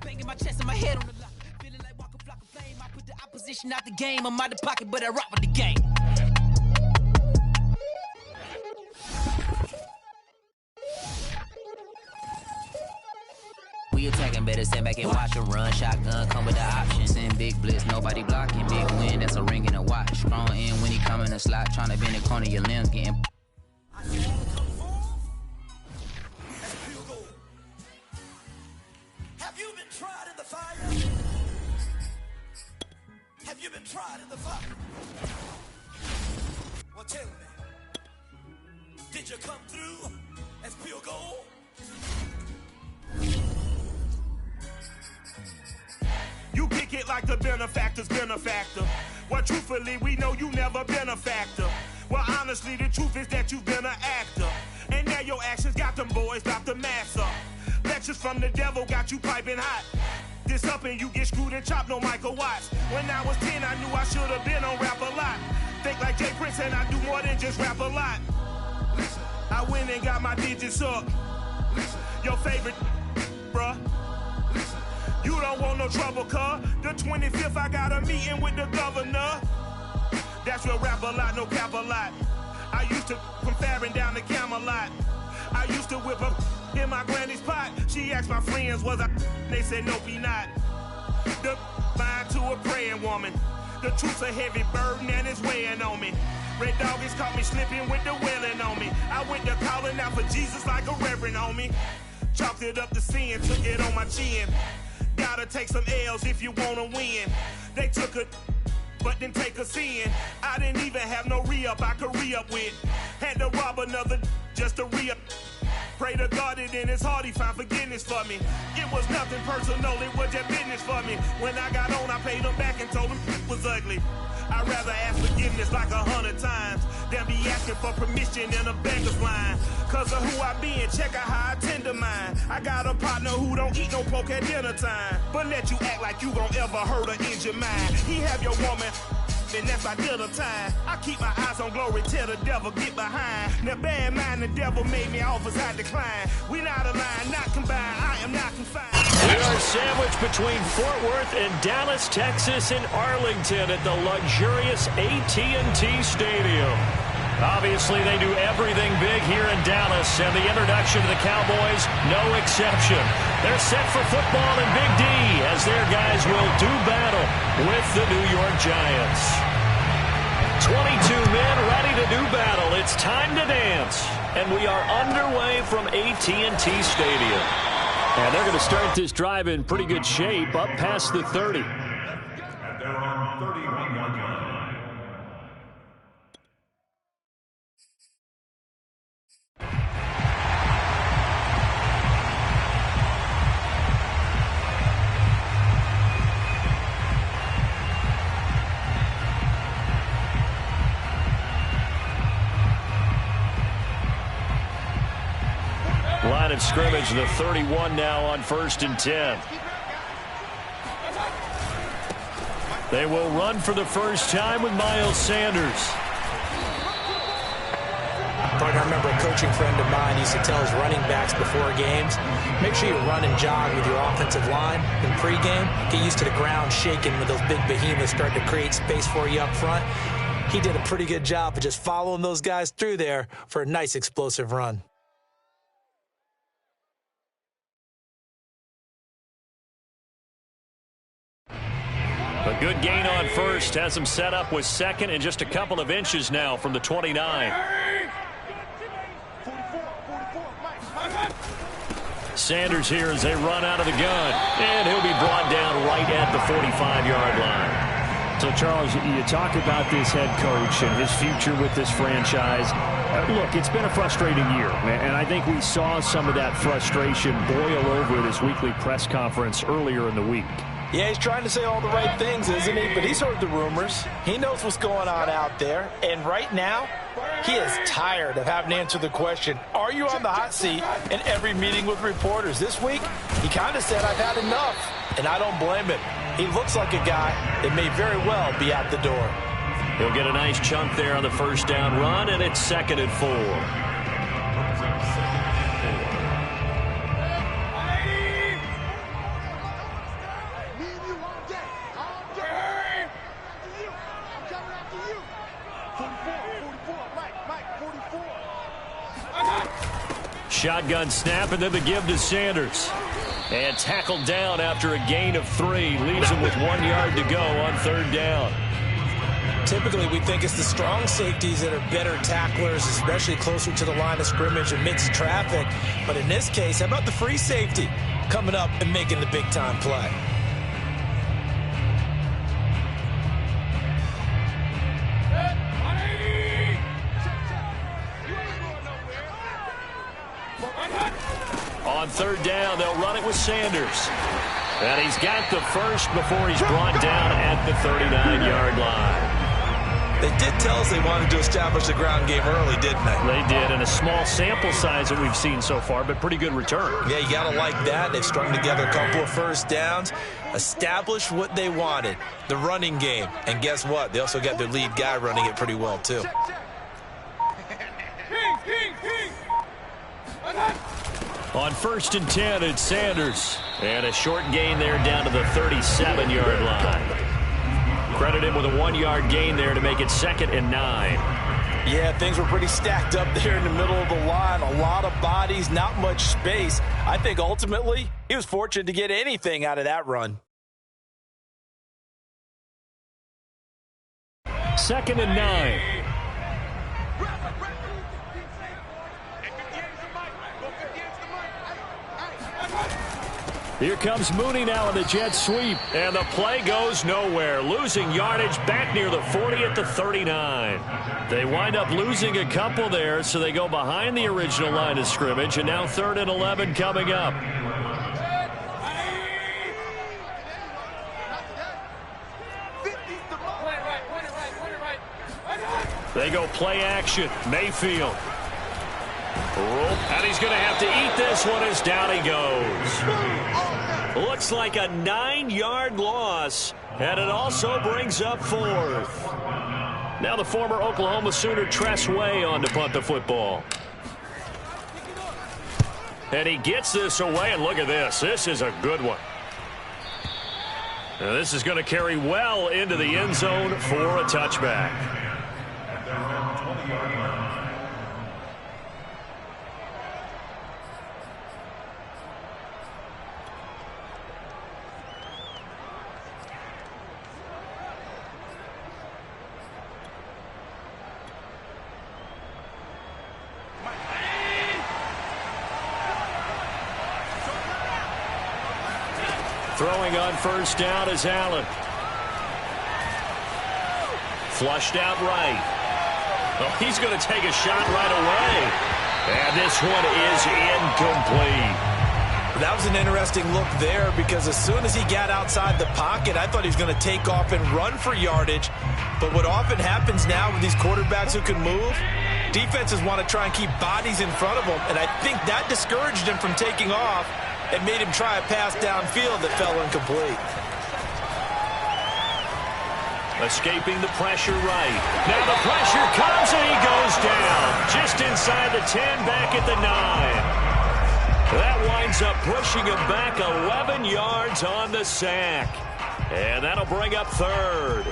Banging my chest and my head on the lock. Feeling like walking flock of flame. I put the opposition out the game. I'm out of pocket, but I rock with the game. We attacking, better stand back and watch a run. Shotgun come with the options. In big blitz, nobody blocking. Big win, that's a ring and a watch. Strong in when he come in a slot. Trying to bend the corner, your limbs getting. Have you been tried in the fire? Have you been tried in the fire? Well, tell me, did you come through as pure gold? You kick it like the benefactor's benefactor. Well, truthfully, we know you never been a factor. Well, honestly, the truth is that you've been an actor. And now your actions got them boys about to mass up. Lectures from the devil got you piping hot. This up and you get screwed and chopped, no Michael Watts. When I was 10, I knew I should have been on rap a lot. Think like Jay Prince and I do more than just rap a lot. Listen, I went and got my digits up. Listen, your favorite, bruh. Listen, you don't want no trouble, cuz. The 25th, I got a meeting with the governor. That's real rap a lot, no cap a lot. I used to from Farron down to Camelot. I used to whip up in my granny's pot. She asked my friends, was I? They said, nope, he not. The mind to a praying woman. The truth's a heavy burden and it's weighing on me. Red Doggies caught me slipping with the wailing on me. I went to calling out for Jesus like a reverend on me. Chalked it up to sin, took it on my chin. Gotta take some L's if you wanna win. They took a but didn't take a sin. I didn't even have no re-up I could re-up with. Had to rob another just to re-up. Pray to God that in his heart he found forgiveness for me. It was nothing personal, it was just business for me. When I got on, I paid him back and told him it was ugly. I'd rather ask forgiveness like 100 times than be asking for permission in a beggar's line. Cause of who I be and check out how I tend to mine. I got a partner who don't eat no pork at dinner time, but let you act like you gon' ever hurt or injure mine. He have your woman, and that's by dinner time. I keep my eyes on glory till the devil get behind. Now bad mind, the devil made me offers I decline. We not aligned, not combined, I am not confined. We are sandwiched between Fort Worth and Dallas, Texas, and Arlington at the luxurious AT&T Stadium. Obviously, they do everything big here in Dallas, and the introduction to the Cowboys, no exception. They're set for football in Big D as their guys will do battle with the New York Giants. 22 men ready to do battle. It's time to dance, and we are underway from AT&T Stadium. And they're going to start this drive in pretty good shape, up past the 30. At their own 31-yard line. Line of scrimmage, the 31 now on 1st and 10. They will run for the first time with Miles Sanders. I remember a coaching friend of mine used to tell his running backs before games, make sure you run and jog with your offensive line in pregame. Get used to the ground shaking when those big behemoths start to create space for you up front. He did a pretty good job of just following those guys through there for a nice explosive run. A good gain on first has him set up with second and just a couple of inches now from the 29. Sanders here as they run out of the gun, and he'll be brought down right at the 45-yard line. So, Charles, you talk about this head coach and his future with this franchise. Look, it's been a frustrating year, and I think we saw some of that frustration boil over at his weekly press conference earlier in the week. Yeah, he's trying to say all the right things, isn't he? But he's heard the rumors. He knows what's going on out there. And right now, he is tired of having to answer the question, are you on the hot seat, in every meeting with reporters. This week, he kind of said, I've had enough. And I don't blame him. He looks like a guy that may very well be out the door. He'll get a nice chunk there on the first down run, and it's 2nd and 4. shotgun snap and then the give to Sanders. And tackled down after a gain of 3. Leaves him with 1 yard to go on 3rd down. Typically, we think it's the strong safeties that are better tacklers, especially closer to the line of scrimmage amidst traffic. But in this case, how about the free safety coming up and making the big-time play? On 3rd down, they'll run it with Sanders. And he's got the first before he's brought down at the 39-yard line. They did tell us they wanted to establish the ground game early, didn't they? They did, and a small sample size that we've seen so far, but pretty good return. Yeah, you got to like that. They've strung together a couple of first downs, established what they wanted, the running game. And guess what? They also got their lead guy running it pretty well, too. On 1st and 10, it's Sanders. And a short gain there down to the 37-yard line. Credit him with a 1-yard gain there to make it 2nd and 9. Yeah, things were pretty stacked up there in the middle of the line. A lot of bodies, not much space. I think ultimately he was fortunate to get anything out of that run. 2nd and 9. Here comes Mooney now in the jet sweep, and the play goes nowhere. Losing yardage back near the 40 at the 39. They wind up losing a couple there, so they go behind the original line of scrimmage, and now 3rd and 11 coming up. They go play action. Mayfield. And he's going to have to eat this one as down he goes. Looks like a 9-yard loss, and it also brings up 4th. Now the former Oklahoma Sooner Tress Way on to punt the football. And he gets this away, and look at this. This is a good one. Now this is going to carry well into the end zone for a touchback. Throwing on 1st down is Allen. Flushed out right. Oh, he's going to take a shot right away. And this one is incomplete. That was an interesting look there because as soon as he got outside the pocket, I thought he was going to take off and run for yardage. But what often happens now with these quarterbacks who can move, defenses want to try and keep bodies in front of them. And I think that discouraged him from taking off and made him try a pass downfield that fell incomplete. Escaping the pressure right. Now the pressure comes and he goes down. Just inside the 10, back at the 9. That winds up pushing him back 11 yards on the sack. And that'll bring up 3rd.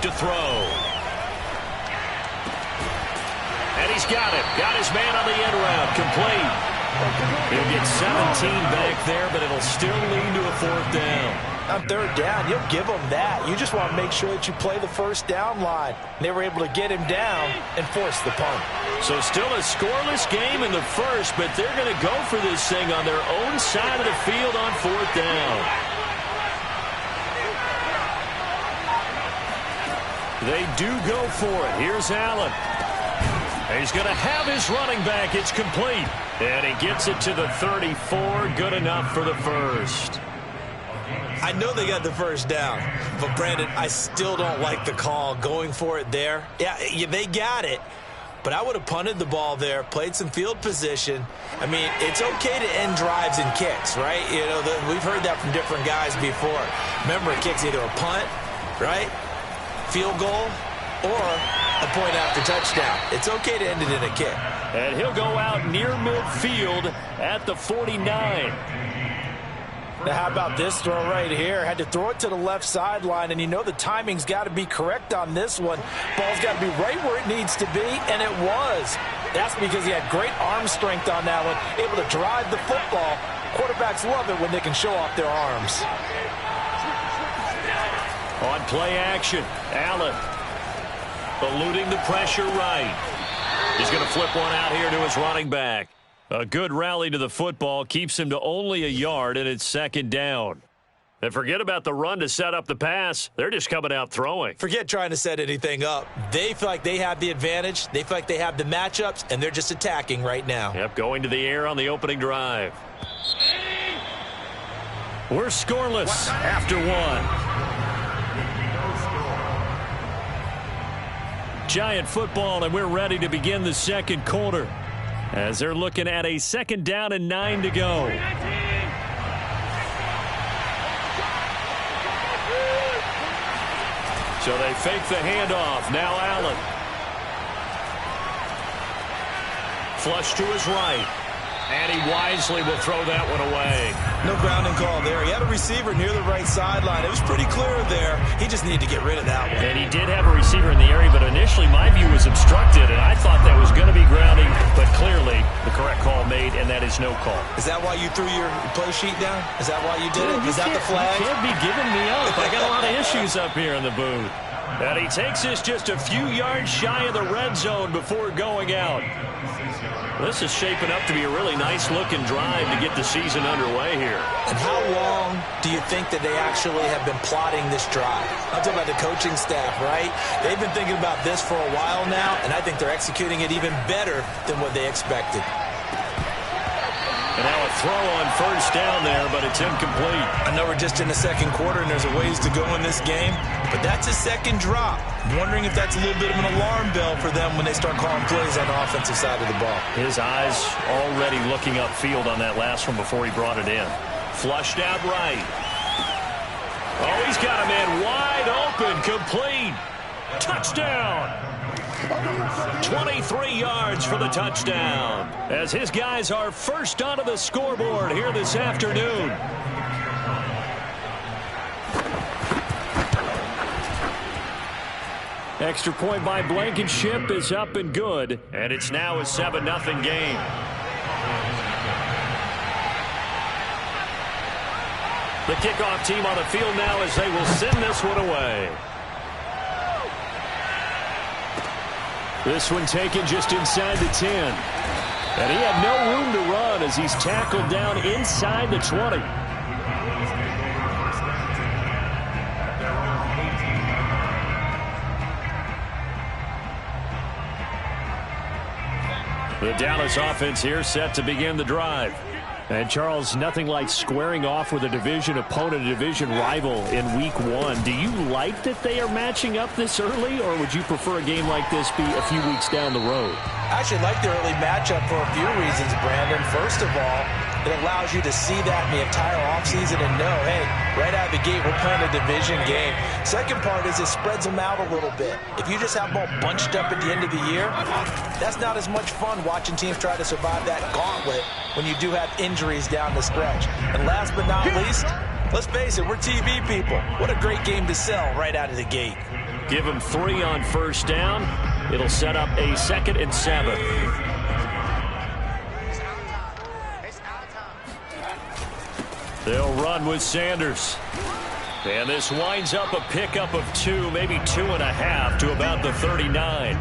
To throw. And he's got it. Got his man on the end route. Complete. He'll get 17 back there, but it'll still lead to a 4th down. On 3rd down, you'll give them that. You just want to make sure that you play the 1st down line. They were able to get him down and force the punt. So still a scoreless game in the 1st, but they're going to go for this thing on their own side of the field on 4th down. They do go for it. Here's Allen. He's going to have his running back. It's complete. And he gets it to the 34. Good enough for the 1st. I know they got the 1st down, but Brandon, I still don't like the call going for it there. Yeah, they got it, but I would have punted the ball there, played some field position. I mean, it's okay to end drives and kicks, right? You know, we've heard that from different guys before. Remember, a kick's either a punt, right? field goal or a point after touchdown. It's okay to end it in a kick. And he'll go out near midfield at the 49. Now, how about this throw right here? Had to throw it to the left sideline, and you know the timing's got to be correct on this one. Ball's got to be right where it needs to be, and it was. That's because he had great arm strength on that one, able to drive the football. Quarterbacks love it when they can show off their arms. On play action, Allen eluding the pressure right. He's going to flip one out here to his running back. A good rally to the football keeps him to only a yard, and it's second down. And forget about the run to set up the pass. They're just coming out throwing. Forget trying to set anything up. They feel like they have the advantage. They feel like they have the matchups, and they're just attacking right now. Yep, going to the air on the opening drive. We're scoreless after one. Giant football, and we're ready to begin the second quarter as they're looking at a second down and 9 to go. So they fake the handoff. Now Allen. Flush to his right. And he wisely will throw that one away. No grounding call there. He had a receiver near the right sideline. It was pretty clear there. He just needed to get rid of that one. And he did have a receiver in the area, but initially my view was obstructed, and I thought that was going to be grounding, but clearly the correct call made, and that is no call. Is that why you threw your play sheet down? Is that why you did it? Is that the flag? You can't be giving me up. I got a lot of issues up here in the booth. And he takes this just a few yards shy of the red zone before going out. This is shaping up to be a really nice-looking drive to get the season underway here. And how long do you think that they actually have been plotting this drive? I'm talking about the coaching staff, right? They've been thinking about this for a while now, and I think they're executing it even better than what they expected. And now a throw on first down there, but it's incomplete. I know we're just in the second quarter, and there's a ways to go in this game, but that's a second drop. I'm wondering if that's a little bit of an alarm bell for them when they start calling plays on the offensive side of the ball. His eyes already looking upfield on that last one before he brought it in. Flushed out right. Oh, he's got a man wide open, complete. Touchdown. 23 yards for the touchdown, as his guys are first onto the scoreboard here this afternoon. Extra point by Blankenship is up and good, and it's now a 7-0 game. The kickoff team on the field now as they will send this one away. This one taken just inside the 10. And he had no room to run as he's tackled down inside the 20. The Dallas offense here set to begin the drive. And, Charles, nothing like squaring off with a division opponent, a division rival in Week 1. Do you like that they are matching up this early, or would you prefer a game like this be a few weeks down the road? I actually like the early matchup for a few reasons, Brandon. First of all, it allows you to see that in the entire offseason and know, hey, right out of the gate, we're playing a division game. Second part is it spreads them out a little bit. If you just have them all bunched up at the end of the year, that's not as much fun watching teams try to survive that gauntlet when you do have injuries down the stretch. And last but not least, let's face it, we're TV people. What a great game to sell right out of the gate. Give them 3 on first down. It'll set up a 2nd and 7. They'll run with Sanders. And this winds up a pickup of 2, maybe 2.5 to about the 39.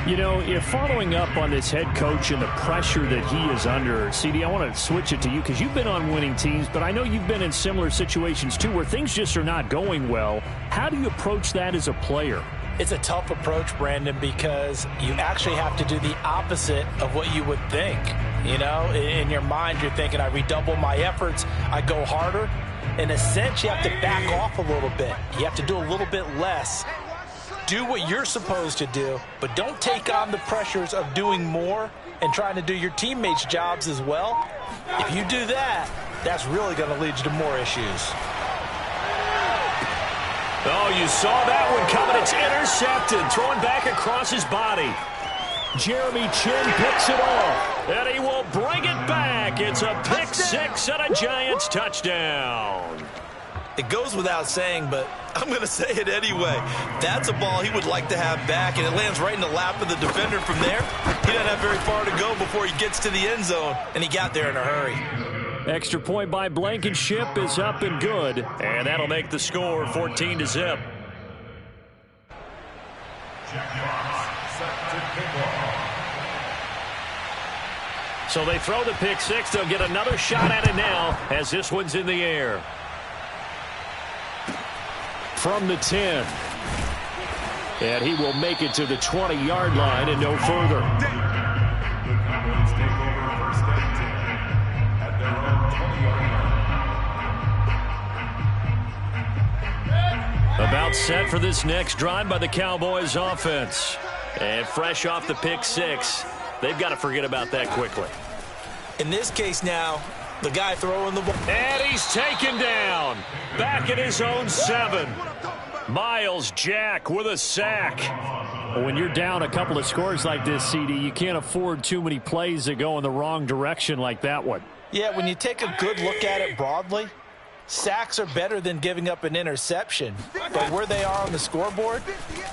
You know, you're following up on this head coach and the pressure that he is under. CD, I want to switch it to you because you've been on winning teams, but I know you've been in similar situations too where things just are not going well. How do you approach that as a player? It's a tough approach, Brandon, because you actually have to do the opposite of what you would think. You know, in your mind, you're thinking, I redouble my efforts, I go harder. In a sense, you have to back off a little bit. You have to do a little bit less. Do what you're supposed to do, but don't take on the pressures of doing more and trying to do your teammates' jobs as well. If you do that, that's really going to lead you to more issues. Oh, you saw that one coming. It's intercepted. Throwing back across his body. Jeremy Chinn picks it off. And he will bring it back. It's a pick six and a Giants touchdown. It goes without saying, but I'm going to say it anyway. That's a ball he would like to have back, and it lands right in the lap of the defender from there. He doesn't have very far to go before he gets to the end zone, and he got there in a hurry. Extra point by Blankenship is up and good. And that'll make the score 14-0. So they throw the pick six. They'll get another shot at it now as this one's in the air. From the 10. And he will make it to the 20-yard line and no further. About set for this next drive by the Cowboys offense. And fresh off the pick six, they've got to forget about that quickly. In this case now, the guy throwing the ball. And he's taken down. Back at his own 7. Myles Jack with a sack. When you're down a couple of scores like this, CD, you can't afford too many plays that go in the wrong direction like that one. Yeah, when you take a good look at it broadly, sacks are better than giving up an interception. But where they are on the scoreboard,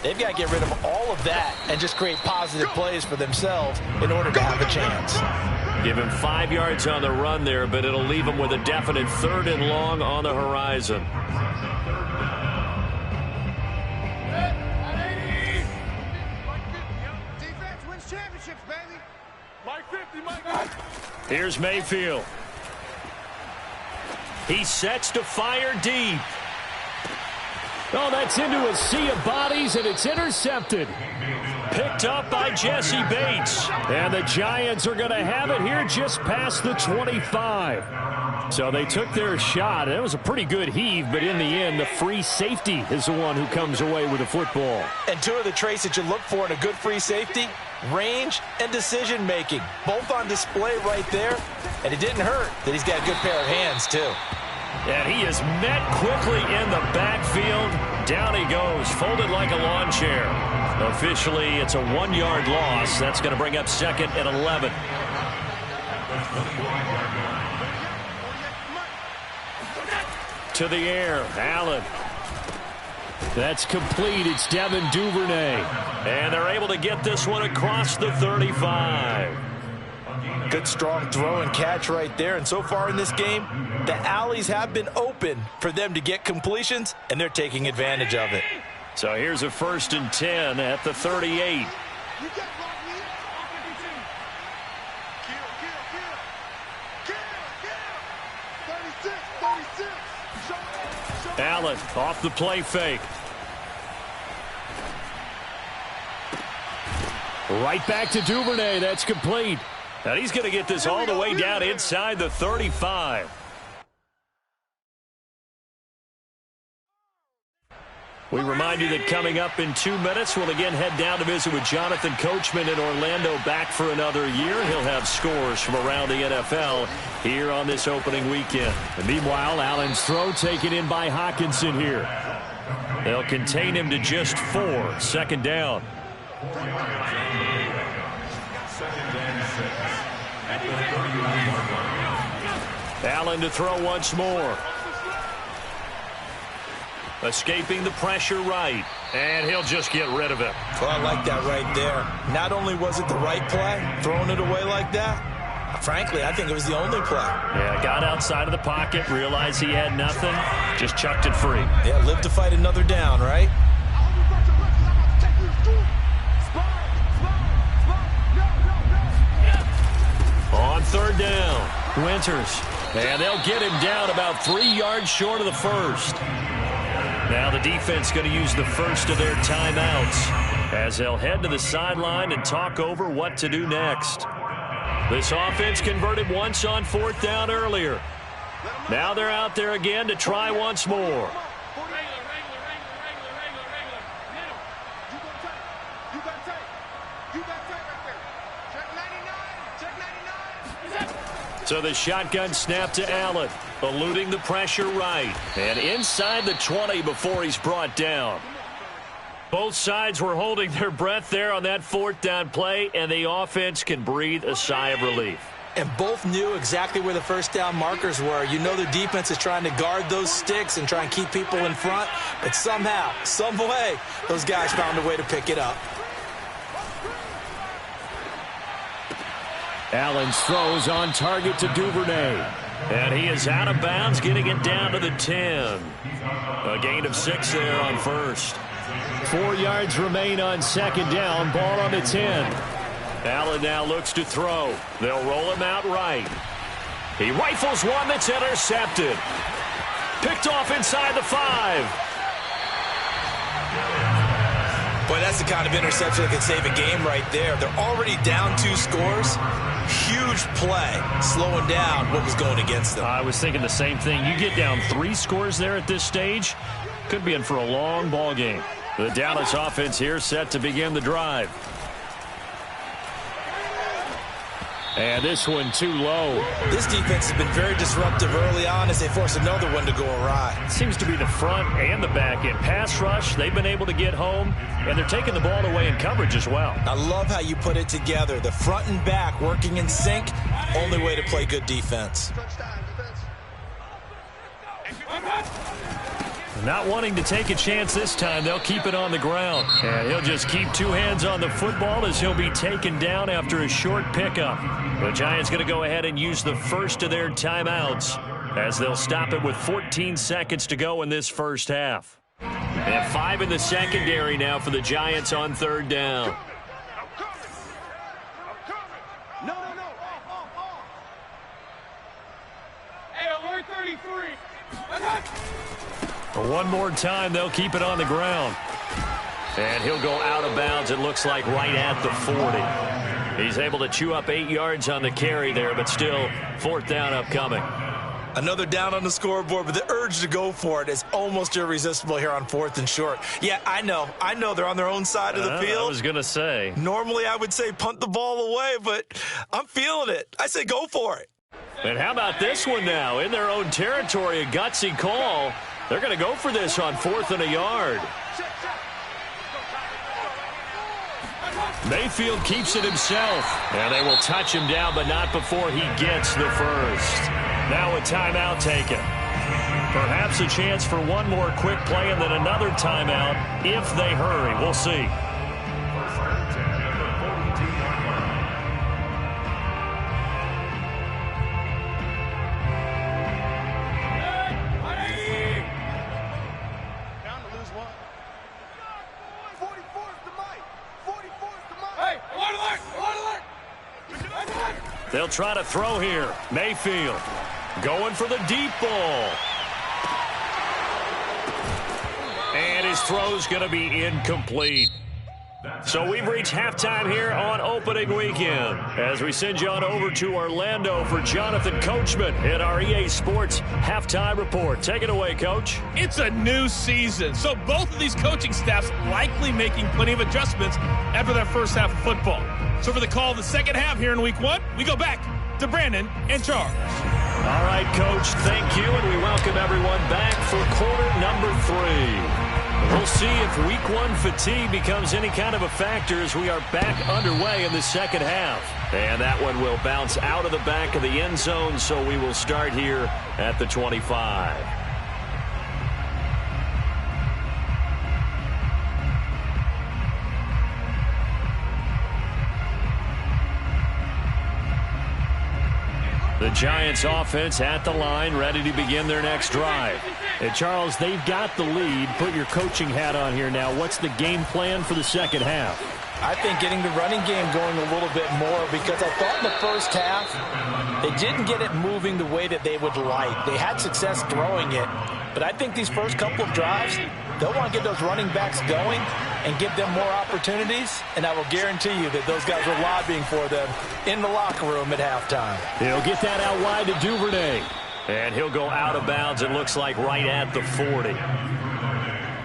they've got to get rid of all of that and just create positive plays for themselves in order to have a chance. Give him 5 yards on the run there, but it'll leave him with a definite 3rd and long on the horizon. Here's Mayfield. He sets to fire deep. Oh, that's into a sea of bodies, and it's intercepted. Picked up by Jesse Bates. And the Giants are going to have it here just past the 25. So they took their shot. It was a pretty good heave, but in the end, the free safety is the one who comes away with the football. And two of the traits that you look for in a good free safety, range and decision-making, both on display right there. And it didn't hurt that he's got a good pair of hands, too. And he is met quickly in the backfield. Down he goes, folded like a lawn chair. Officially, it's a 1-yard loss. That's going to bring up 2nd and 11. To the air, Allen. That's complete. It's Devin Duvernay. And they're able to get this one across the 35. Good, strong throw and catch right there. And so far in this game, the alleys have been open for them to get completions, and they're taking advantage of it. So here's a 1st and 10 at the 38. Allen off the play fake. Right back to Duvernay. That's complete. And he's going to get this all the way down inside the 35. We remind you that coming up in 2 minutes, we'll again head down to visit with Jonathan Coachman in Orlando, back for another year. He'll have scores from around the NFL here on this opening weekend. And meanwhile, Allen's throw taken in by Hockenson here. They'll contain him to just 4. 2nd down. Allen to throw once more. Escaping the pressure right. And he'll just get rid of it. Well, I like that right there. Not only was it the right play, throwing it away like that, frankly, I think it was the only play. Yeah, got outside of the pocket, realized he had nothing, just chucked it free. Yeah, live to fight another down, right? On 3rd down, Winters. And they'll get him down about 3 yards short of the 1st. Now the defense going to use the first of their timeouts as they'll head to the sideline and talk over what to do next. This offense converted once on 4th down earlier. Now they're out there again to try once more. So the shotgun snap to Allen. eluding the pressure right. And inside the 20 before he's brought down. Both sides were holding their breath there on that 4th down play, and the offense can breathe a sigh of relief. And both knew exactly where the first down markers were. You know the defense is trying to guard those sticks and try and keep people in front, but somehow, some way, those guys found a way to pick it up. Allen's throws on target to Duvernay. And he is out of bounds, getting it down to the 10. A gain of 6 there on first. 4 yards remain on 2nd down. Ball on the 10. Allen now looks to throw. They'll roll him out right. He rifles one that's intercepted. Picked off inside the 5. Boy, that's the kind of interception that can save a game right there. They're already down 2 scores. Huge play, slowing down what was going against them. I was thinking the same thing. You get down 3 scores there at this stage, could be in for a long ball game. The Dallas offense here set to begin the drive. And this one too low. This defense has been very disruptive early on as they force another one to go awry. It seems to be the front and the back end. Pass rush, they've been able to get home, and they're taking the ball away in coverage as well. I love how you put it together. The front and back working in sync, only way to play good defense. Not wanting to take a chance this time, they'll keep it on the ground. And he'll just keep 2 hands on the football as he'll be taken down after a short pickup. The Giants going to go ahead and use the first of their timeouts as they'll stop it with 14 seconds to go in this first half. They have 5 in the secondary now for the Giants on 3rd down. Hey, alert 33. One more time, they'll keep it on the ground. And he'll go out of bounds, it looks like, right at the 40. He's able to chew up 8 yards on the carry there, but still 4th down upcoming. Another down on the scoreboard, but the urge to go for it is almost irresistible here on 4th and short. Yeah, I know they're on their own side of the field. I was going to say. Normally I would say punt the ball away, but I'm feeling it. I say go for it. And how about this one now? In their own territory, a gutsy call. They're going to go for this on 4th and a yard. Mayfield keeps it himself. And they will touch him down, but not before he gets the first. Now a timeout taken. Perhaps a chance for one more quick play and then another timeout if they hurry. We'll see. They'll try to throw here. Mayfield going for the deep ball. And his throw's going to be incomplete. So we've reached halftime here on opening weekend as we send you on over to Orlando for Jonathan Coachman in our EA Sports Halftime Report. Take it away, Coach. It's a new season, so both of these coaching staffs likely making plenty of adjustments after that first half of football. So for the call of the second half here in Week 1, we go back to Brandon and Charles. All right, Coach, thank you, and we welcome everyone back for quarter number 3. We'll see if Week 1 fatigue becomes any kind of a factor as we are back underway in the second half. And that one will bounce out of the back of the end zone, so we will start here at the 25. The Giants offense at the line, ready to begin their next drive. And Charles, they've got the lead. Put your coaching hat on here now. What's the game plan for the second half? I think getting the running game going a little bit more, because I thought in the first half they didn't get it moving the way that they would like. They had success throwing it, but I think these first couple of drives, they'll want to get those running backs going and give them more opportunities, and I will guarantee you that those guys were lobbying for them in the locker room at halftime. He'll get that out wide to Duvernay. And he'll go out of bounds, it looks like, right at the 40.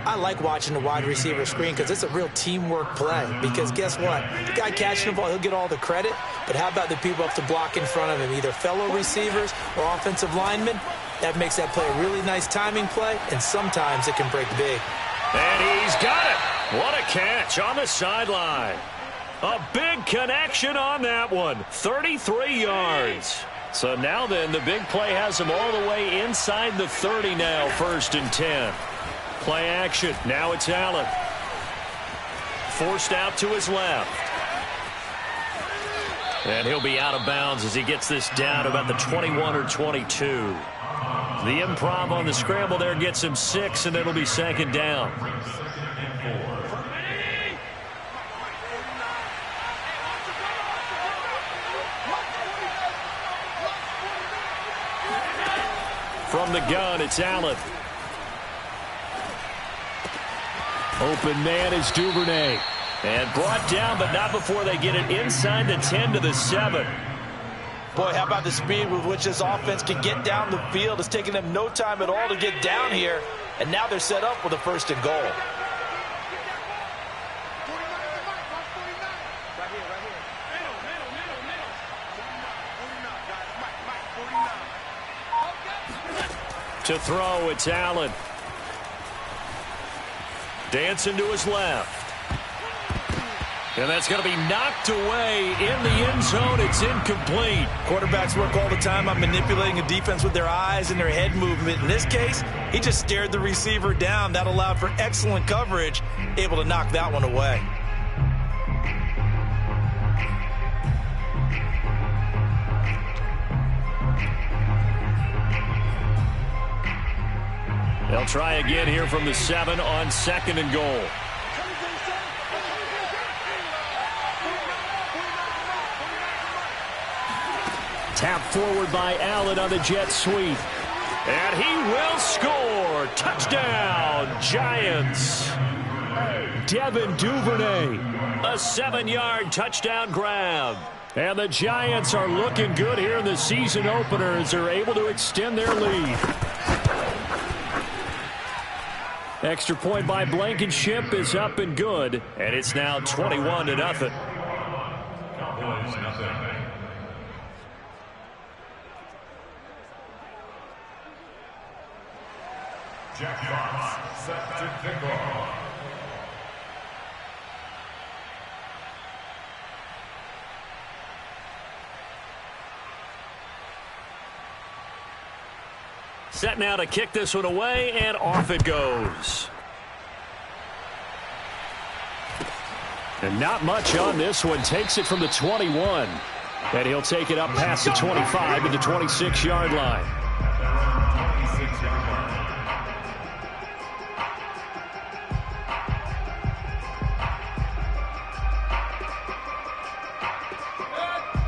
I like watching the wide receiver screen because it's a real teamwork play. Because guess what? The guy catching the ball, he'll get all the credit. But how about the people up to block in front of him, either fellow receivers or offensive linemen? That makes that play a really nice timing play, and sometimes it can break big. And he's got it. What a catch on the sideline. A big connection on that one. 33 yards. So now then, the big play has him all the way inside the 30 now, 1st and 10. Play action. Now it's Allen. Forced out to his left. And he'll be out of bounds as he gets this down about the 21 or 22. The improv on the scramble there gets him 6, and it'll be 2nd down. From the gun, it's Allen. Open man is Duvernay. And brought down, but not before they get it inside the 10 to the 7. Boy, how about the speed with which this offense can get down the field? It's taking them no time at all to get down here. And now they're set up with a 1st and goal. To throw, it's Allen. Dancing to his left. And that's going to be knocked away in the end zone. It's incomplete. Quarterbacks work all the time on manipulating a defense with their eyes and their head movement. In this case, he just stared the receiver down. That allowed for excellent coverage, able to knock that one away. They'll try again here from the 7 on 2nd and goal. Tap forward by Allen on the jet sweep. And he will score. Touchdown, Giants. Devin Duvernay. A 7-yard touchdown grab. And the Giants are looking good here in the season opener as they're able to extend their lead. Extra point by Blankenship is up and good. And it's now 21-0. Cowboys nothing. Jack Fox set to kick off. Set now to kick this one away, and off it goes. And not much on this one. Takes it from the 21. And he'll take it up past the 25 to the 26-yard line.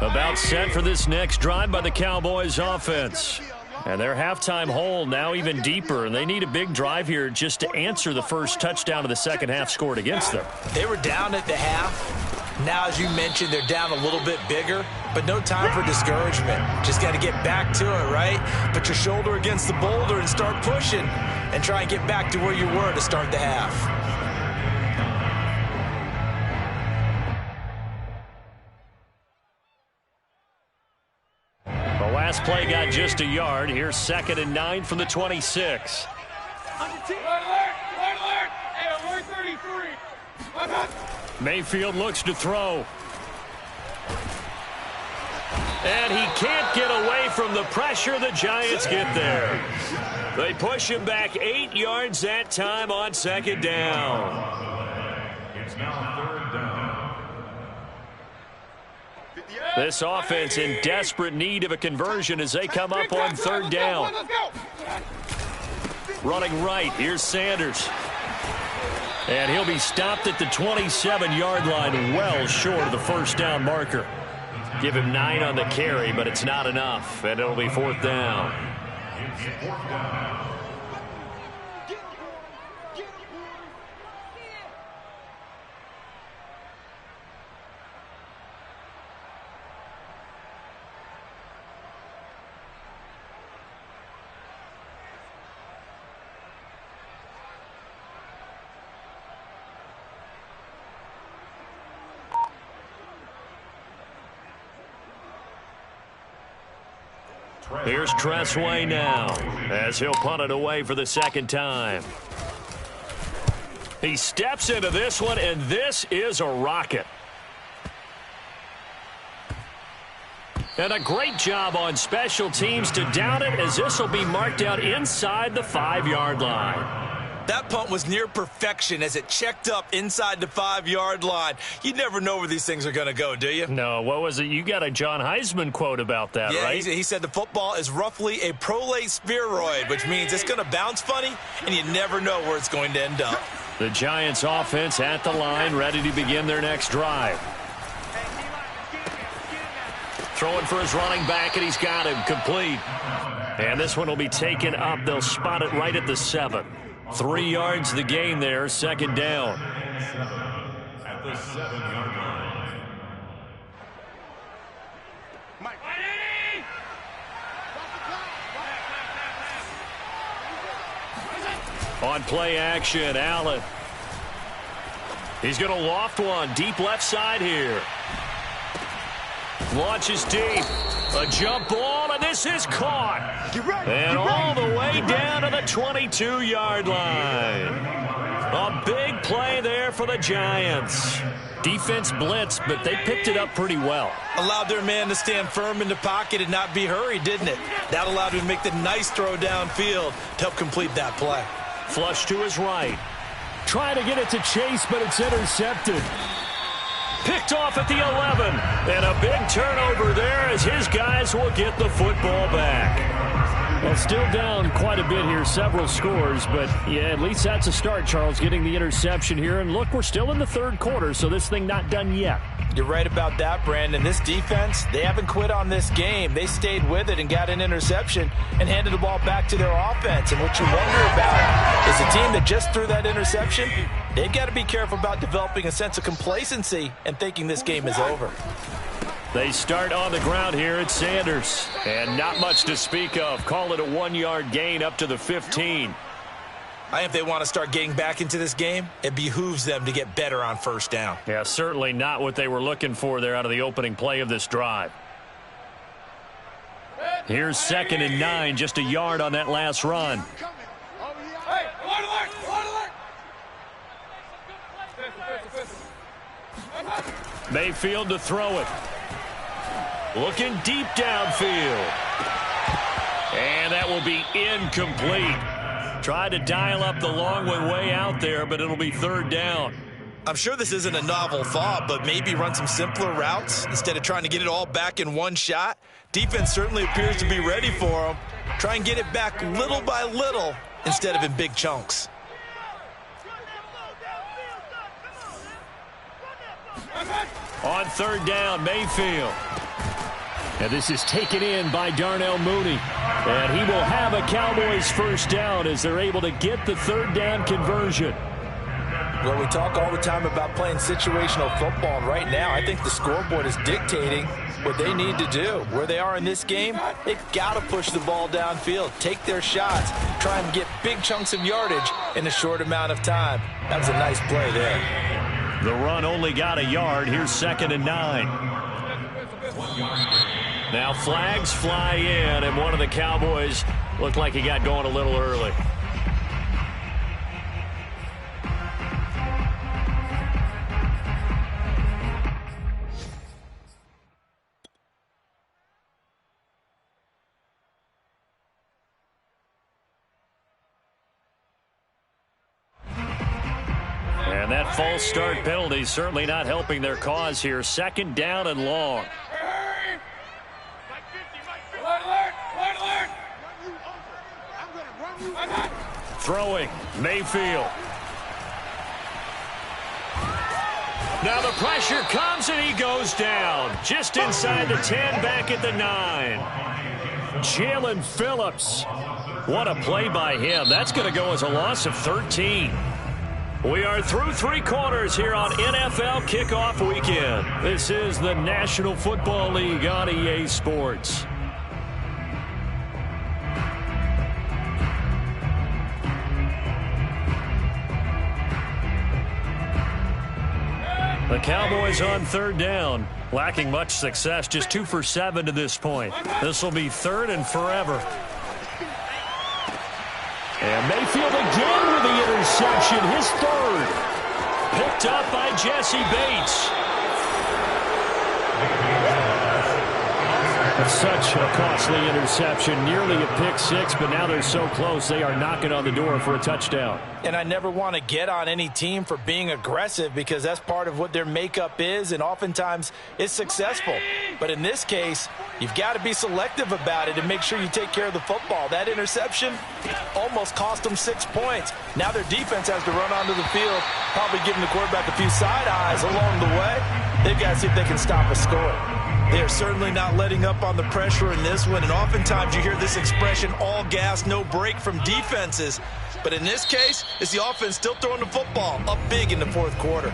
About set for this next drive by the Cowboys offense. And their halftime hole now even deeper, and they need a big drive here just to answer the first touchdown of the second half scored against them. They were down at the half. Now, as you mentioned, they're down a little bit bigger, but no time for discouragement. Just got to get back to it, right? Put your shoulder against the boulder and start pushing and try and get back to where you were to start the half. Last play got just a yard. Here's 2nd and 9 from the 26. Mayfield looks to throw. And he can't get away from the pressure. The Giants get there. They push him back 8 yards that time on 2nd down. It's now 3rd down. This offense in desperate need of a conversion as they come up on 3rd down. Running right, here's Sanders. And he'll be stopped at the 27-yard line, well short of the 1st down marker. Give him 9 on the carry, but it's not enough, and it'll be 4th down. It's 4th down. Here's Tressway now as he'll punt it away for the second time. He steps into this one, and this is a rocket. And a great job on special teams to down it, as this will be marked out inside the 5-yard line. That punt was near perfection as it checked up inside the 5-yard line. You never know where these things are going to go, do you? No, what was it? You got a John Heisman quote about that, right? He said the football is roughly a prolate spheroid, which means it's going to bounce funny, and you never know where it's going to end up. The Giants offense at the line, ready to begin their next drive. Throwing for his running back, and he's got him complete. And this one will be taken up. They'll spot it right at the 7. 3 yards the gain there, second down. At the 7-yard line. On play action, Allen. He's going to loft one deep left side here. Launches deep. A jump ball, and this is caught. And all the way down to the 22-yard line. A big play there for the Giants. Defense blitzed, but they picked it up pretty well. Allowed their man to stand firm in the pocket and not be hurried, didn't it? That allowed him to make the nice throw downfield to help complete that play. Flush to his right. Trying to get it to Chase, but it's intercepted. Picked off at the 11. And a big turnover there as his guys will get the football back. Well, still down quite a bit here, several scores, but yeah, at least that's a start, Charles, getting the interception here. And look, we're still in the third quarter, so this thing not done yet. You're right about that, Brandon. This defense, they haven't quit on this game. They stayed with it and got an interception and handed the ball back to their offense. And what you wonder about is a team that just threw that interception, they've got to be careful about developing a sense of complacency and thinking this game is over. They start on the ground here at Sanders. And not much to speak of. Call it a 1-yard gain up to the 15. I think if they want to start getting back into this game, it behooves them to get better on first down. Yeah, certainly not what they were looking for there out of the opening play of this drive. Here's 2nd and 9, just a yard on that last run. Mayfield to throw it. Looking deep downfield. And that will be incomplete. Tried to dial up the long one way out there, but it'll be 3rd down. I'm sure this isn't a novel thought, but maybe run some simpler routes instead of trying to get it all back in one shot. Defense certainly appears to be ready for them. Try and get it back little by little instead of in big chunks. On 3rd down, Mayfield. And this is taken in by Darnell Mooney. And he will have a Cowboys first down as they're able to get the 3rd down conversion. Well, we talk all the time about playing situational football, and right now I think the scoreboard is dictating what they need to do. Where they are in this game, they've got to push the ball downfield, take their shots, try and get big chunks of yardage in a short amount of time. That was a nice play there. The run only got a yard. Here's 2nd and 9. Now flags fly in, and one of the Cowboys looked like he got going a little early. And that false start penalty certainly not helping their cause here. 2nd down and long. Throwing, Mayfield. Now the pressure comes and he goes down. Just inside the 10, back at the 9. Jalen Phillips. What a play by him. That's going to go as a loss of 13. We are through 3 quarters here on NFL Kickoff Weekend. This is the National Football League on EA Sports. The Cowboys on third down, lacking much success, just 2 for 7 to this point. This will be 3rd and forever. And Mayfield again with the interception, his 3rd. Picked up by Jesse Bates. Such a costly interception, nearly a pick 6, but now they're so close they are knocking on the door for a touchdown. And I never want to get on any team for being aggressive because that's part of what their makeup is, and oftentimes it's successful. But in this case, you've got to be selective about it and make sure you take care of the football. That interception almost cost them 6 points. Now their defense has to run onto the field, probably giving the quarterback a few side eyes along the way. They've got to see if they can stop a score. They're certainly not letting up on the pressure in this one, and oftentimes you hear this expression, all gas, no break from defenses. But in this case, it's the offense still throwing the football up big in the 4th quarter.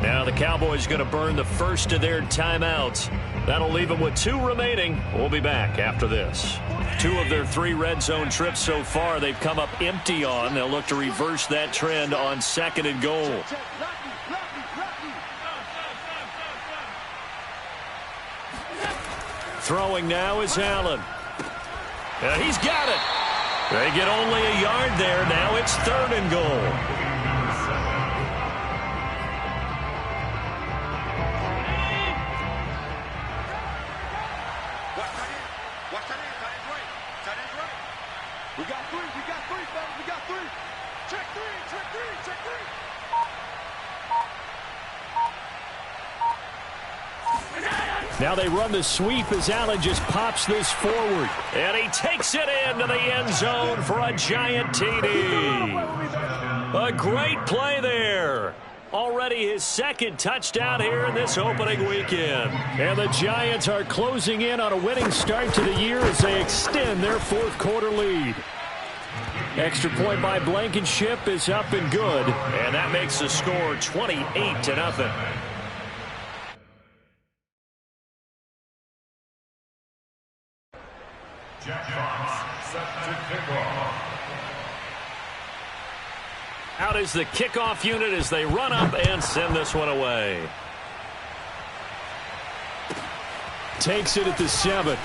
Now the Cowboys going to burn the first of their timeouts. That'll leave them with 2 remaining. We'll be back after this. 2 of their 3 red zone trips so far they've come up empty on. They'll look to reverse that trend on 2nd and goal. Throwing now is Allen. And he's got it. They get only a yard there. Now it's 3rd and goal. We got 3, fellas. We got 3. Check 3. Now they run the sweep as Allen just pops this forward. And he takes it into the end zone for a giant TD. A great play there. Already his 2nd touchdown here in this opening weekend. And the Giants are closing in on a winning start to the year as they extend their 4th quarter lead. Extra point by Blankenship is up and good. And that makes the score 28-0. Jack Fox set to kick off. Out is the kickoff unit as they run up and send this one away. Takes it at the 7.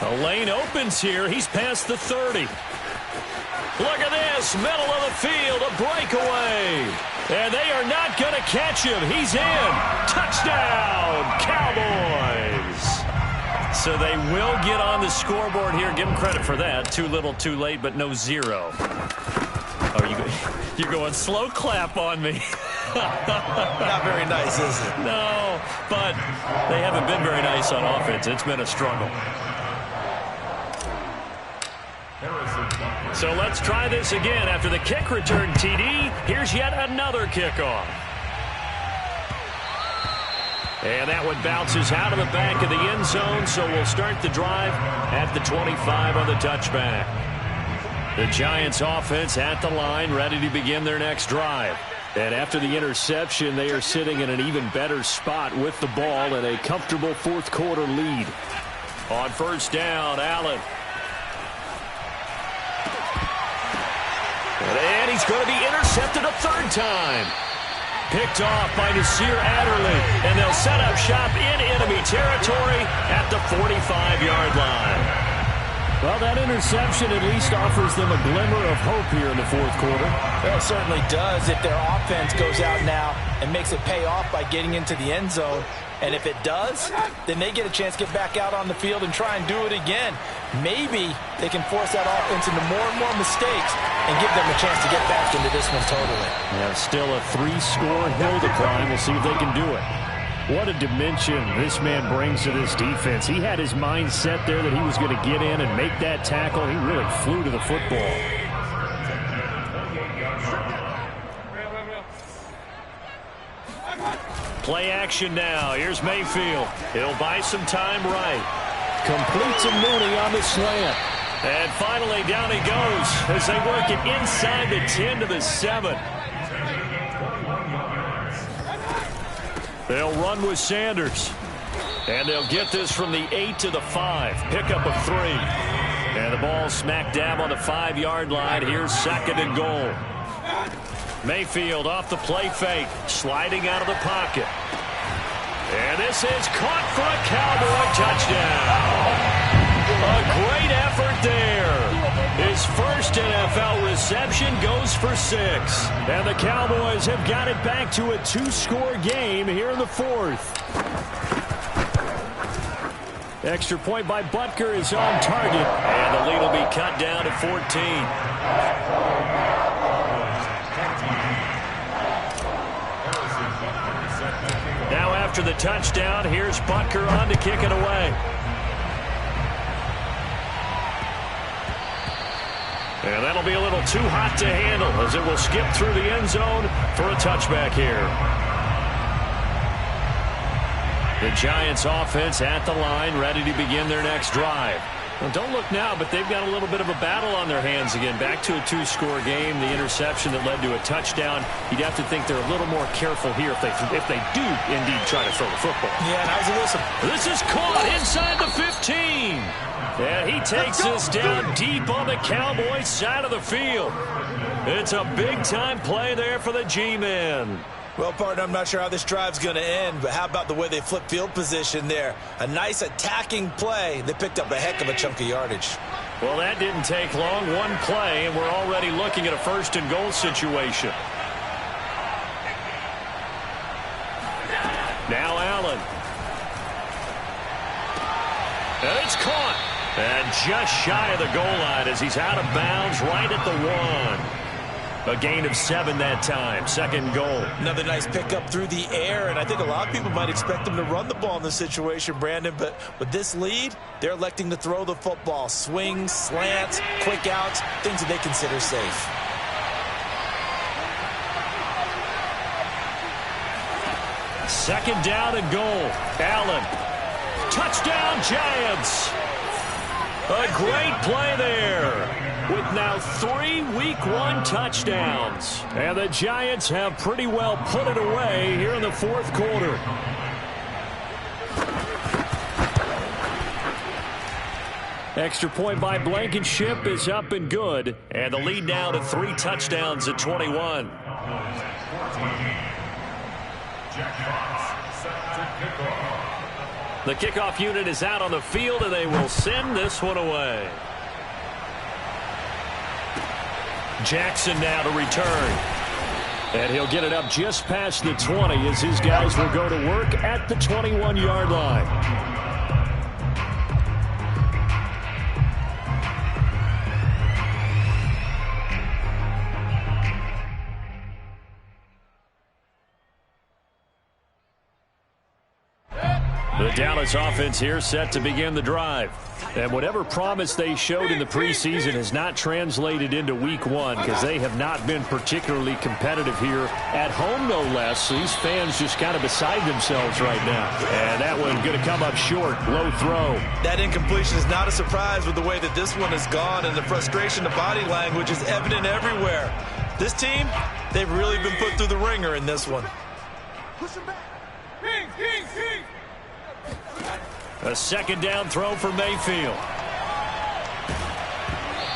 The lane opens here. He's past the 30. Look at this. Middle of the field. A breakaway. And they are not going to catch him. He's in. Touchdown, Cowboys. So they will get on the scoreboard here. Give them credit for that. Too little, too late, but no 0. Oh, you're going slow clap on me. Not very nice, is it? No, but they haven't been very nice on offense. It's been a struggle. So let's try this again. After the kick return TD, here's yet another kickoff. And that one bounces out of the back of the end zone, so we'll start the drive at the 25 on the touchback. The Giants offense at the line, ready to begin their next drive. And after the interception, they are sitting in an even better spot with the ball and a comfortable 4th quarter lead. On 1st down, Allen. And he's going to be intercepted a 3rd time. Picked off by Nasir Adderley. And they'll set up shop in enemy territory at the 45-yard line. Well, that interception at least offers them a glimmer of hope here in the 4th quarter. Well, it certainly does if their offense goes out now and makes it pay off by getting into the end zone. And if it does, then they get a chance to get back out on the field and try and do it again. Maybe they can force that offense into more and more mistakes and give them a chance to get back into this one totally. Yeah, still a 3-score hill to climb. We'll see if they can do it. What a dimension this man brings to this defense. He had his mind set there that he was going to get in and make that tackle. He really flew to the football. Play action now. Here's Mayfield. He'll buy some time right. Completes a Mooney on the slant. And finally down he goes as they work it inside the 10 to the 7. They'll run with Sanders. And they'll get this from the 8 to the 5. Pickup of 3. And the ball smack dab on the 5-yard line. Here's 2nd and goal. Mayfield off the play fake, sliding out of the pocket. And this is caught for a Cowboy touchdown. A great effort there. His first NFL reception goes for 6. And the Cowboys have got it back to a 2-score game here in the 4th. Extra point by Butker is on target. And the lead will be cut down to 14. Now after the touchdown, here's Butker on to kick it away. And that'll be a little too hot to handle as it will skip through the end zone for a touchback here. The Giants offense at the line, ready to begin their next drive. Well, don't look now, but they've got a little bit of a battle on their hands again. Back to a 2-score game. The interception that led to a touchdown. You'd have to think they're a little more careful here if they do indeed try to throw the football. Yeah, and how's it listen? This is caught inside the 15. And he takes this down deep on the Cowboys side of the field. It's a big-time play there for the G-men. Well, partner, I'm not sure how this drive's going to end, but how about the way they flip field position there? A nice attacking play. They picked up a heck of a chunk of yardage. Well, that didn't take long. One play, and we're already looking at a 1st-and-goal situation. Now Allen. And it's caught. And just shy of the goal line as he's out of bounds right at the 1. A gain of 7 that time. 2nd goal. Another nice pickup through the air, and I think a lot of people might expect them to run the ball in this situation, Brandon, but with this lead, they're electing to throw the football. Swings, slants, quick outs, things that they consider safe. Second down and goal. Allen. Touchdown, Giants. A great play there. With now 3 Week 1 touchdowns. And the Giants have pretty well put it away here in the 4th quarter. Extra point by Blankenship is up and good. And the lead now to 3 touchdowns at 21. The kickoff unit is out on the field, and they will send this one away. Jackson now to return. And he'll get it up just past the 20 as his guys will go to work at the 21-yard line. The Dallas offense here set to begin the drive. And whatever promise they showed in the preseason has not translated into Week 1 because they have not been particularly competitive here at home, no less. So these fans just kind of beside themselves right now. And that one going to come up short. Low throw. That incompletion is not a surprise with the way that this one has gone, and the frustration, the body language is evident everywhere. This team, they've really been put through the ringer in this one. Push him back. A second down throw for Mayfield.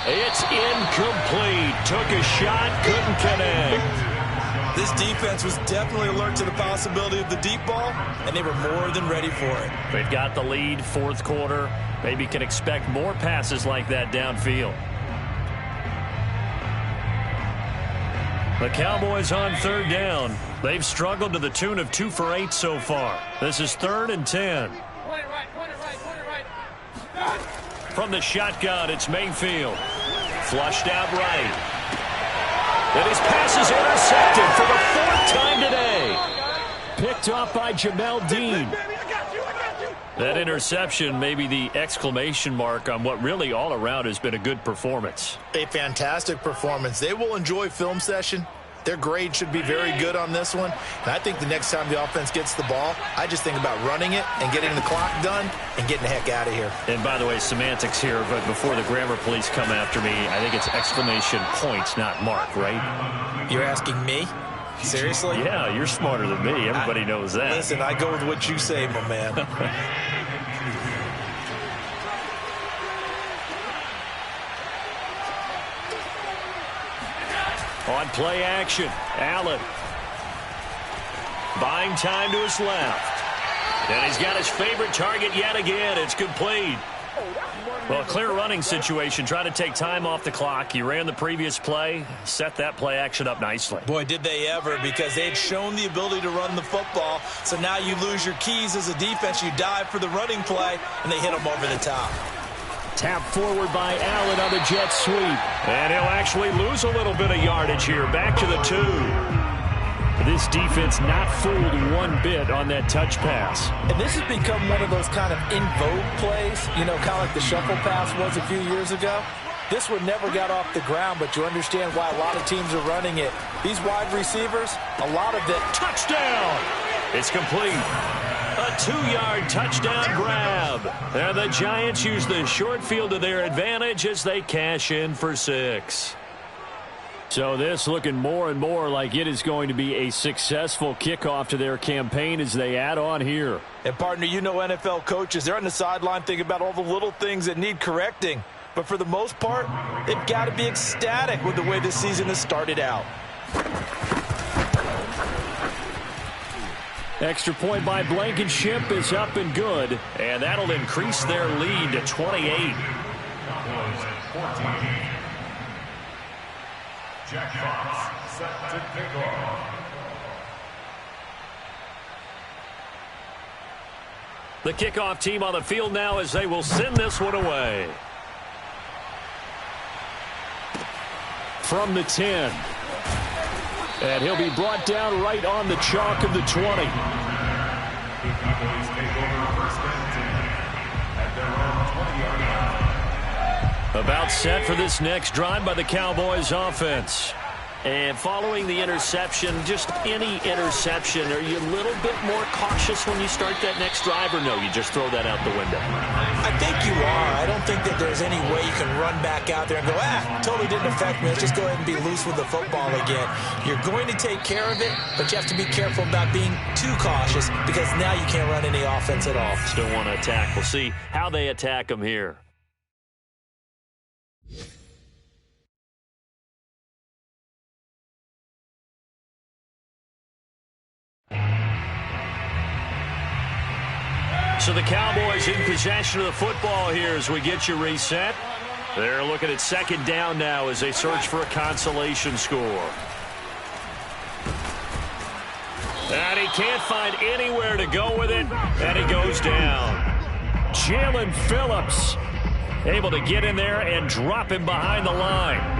It's incomplete. Took a shot, couldn't connect. This defense was definitely alert to the possibility of the deep ball, and they were more than ready for it. They've got the lead, 4th quarter. Maybe can expect more passes like that downfield. The Cowboys on 3rd down. They've struggled to the tune of 2 for 8 so far. This is 3rd and 10. From the shotgun, it's Mayfield. Flushed out right. And his pass is intercepted for the 4th time today. Picked off by Jamel Dean. That interception may be the exclamation mark on what really all around has been a good performance. A fantastic performance. They will enjoy film session. Their grade should be very good on this one. And I think the next time the offense gets the ball, I just think about running it and getting the clock done and getting the heck out of here. And by the way, semantics here, but before the grammar police come after me, I think it's exclamation points, not mark, right? You're asking me? Seriously? Yeah, you're smarter than me. Everybody knows that. Listen, I go with what you say, my man. On play action, Allen. Buying time to his left. And he's got his favorite target yet again. It's complete. Well, clear running situation. Try to take time off the clock. He ran the previous play, set that play action up nicely. Boy, did they ever, because they had shown the ability to run the football. So now you lose your keys as a defense. You dive for the running play, and they hit them over the top. Tap forward by Allen on the jet sweep. And he'll actually lose a little bit of yardage here. Back to the 2. This defense not fooled one bit on that touch pass. And this has become one of those kind of in vogue plays, you know, kind of like the shuffle pass was a few years ago. This one never got off the ground, but you understand why a lot of teams are running it. These wide receivers, a lot of them. Touchdown! It's complete. A 2-yard touchdown grab. And the Giants use the short field to their advantage as they cash in for 6. So this looking more and more like it is going to be a successful kickoff to their campaign as they add on here. And, partner, you know NFL coaches, they're on the sideline thinking about all the little things that need correcting. But for the most part, they've got to be ecstatic with the way this season has started out. Extra point by Blankenship is up and good. And that'll increase their lead to 28. Jack Fox set to kick off. The kickoff team on the field now as they will send this one away. From the 10. And he'll be brought down right on the chalk of the 20. The Cowboys take over first and 10 at their own 20-yard line. About set for this next drive by the Cowboys offense. And following the interception, just any interception, are you a little bit more cautious when you start that next drive, or no, you just throw that out the window? I think you are. I don't think that there's any way you can run back out there and go, totally didn't affect me. Let's just go ahead and be loose with the football again. You're going to take care of it, but you have to be careful about being too cautious because now you can't run any offense at all. Still want to attack. We'll see how they attack them here. So the Cowboys in possession of the football here as we get you reset. They're looking at second down now as they search for a consolation score. And he can't find anywhere to go with it, and he goes down. Jalen Phillips able to get in there and drop him behind the line.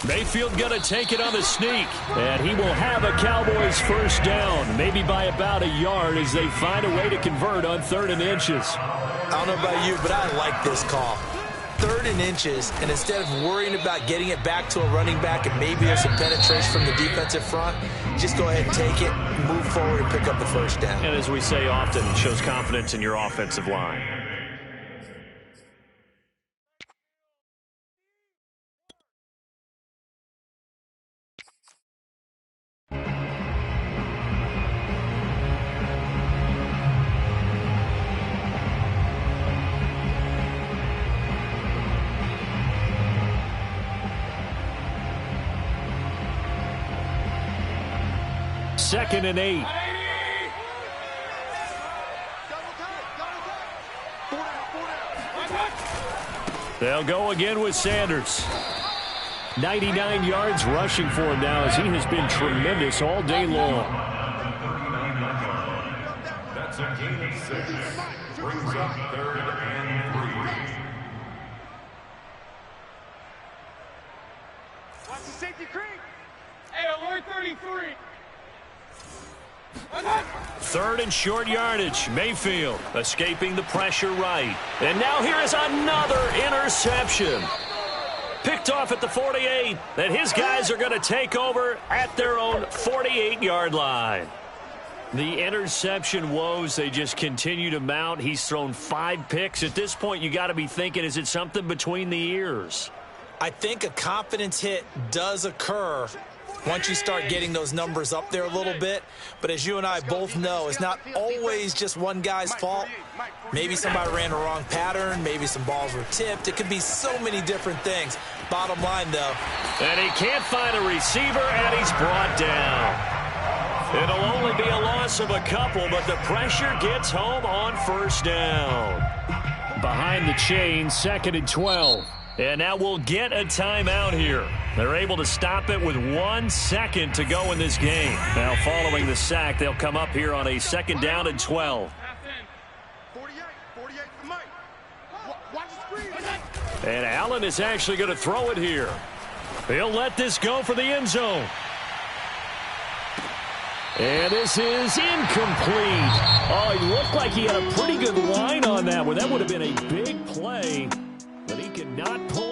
Mayfield going to take it on the sneak. And he will have a Cowboys first down, maybe by about a yard as they find a way to convert on 3rd and inches. I don't know about you, but I like this call. 3rd and inches, and instead of worrying about getting it back to a running back and maybe there's some penetration from the defensive front, just go ahead and take it, move forward, and pick up the first down. And as we say often, it shows confidence in your offensive line. Second and 8. They'll go again with Sanders. 99 yards rushing for him now as he has been tremendous all day long. That's a gain of 6. Brings up 3rd and 3. Watch the safety creep. Hey, alert 33. 3rd and short yardage. Mayfield escaping the pressure right. And now here is another interception. Picked off at the 48. And his guys are going to take over at their own 48-yard line. The interception woes, they just continue to mount. He's thrown 5 picks. At this point, you got to be thinking, is it something between the ears? I think a confidence hit does occur once you start getting those numbers up there a little bit. But as you and I both know, it's not always just one guy's fault. Maybe somebody ran the wrong pattern. Maybe some balls were tipped. It could be so many different things. Bottom line, though. And he can't find a receiver, and he's brought down. It'll only be a loss of a couple, but the pressure gets home on first down. Behind the chain, 2nd and 12. And now we'll get a timeout here. They're able to stop it with 1 second to go in this game. Now following the sack, they'll come up here on a 2nd down and 12. And Allen is actually going to throw it here. He'll let this go for the end zone. And this is incomplete. Oh, he looked like he had a pretty good line on that one. That would have been a big play, but he could not pull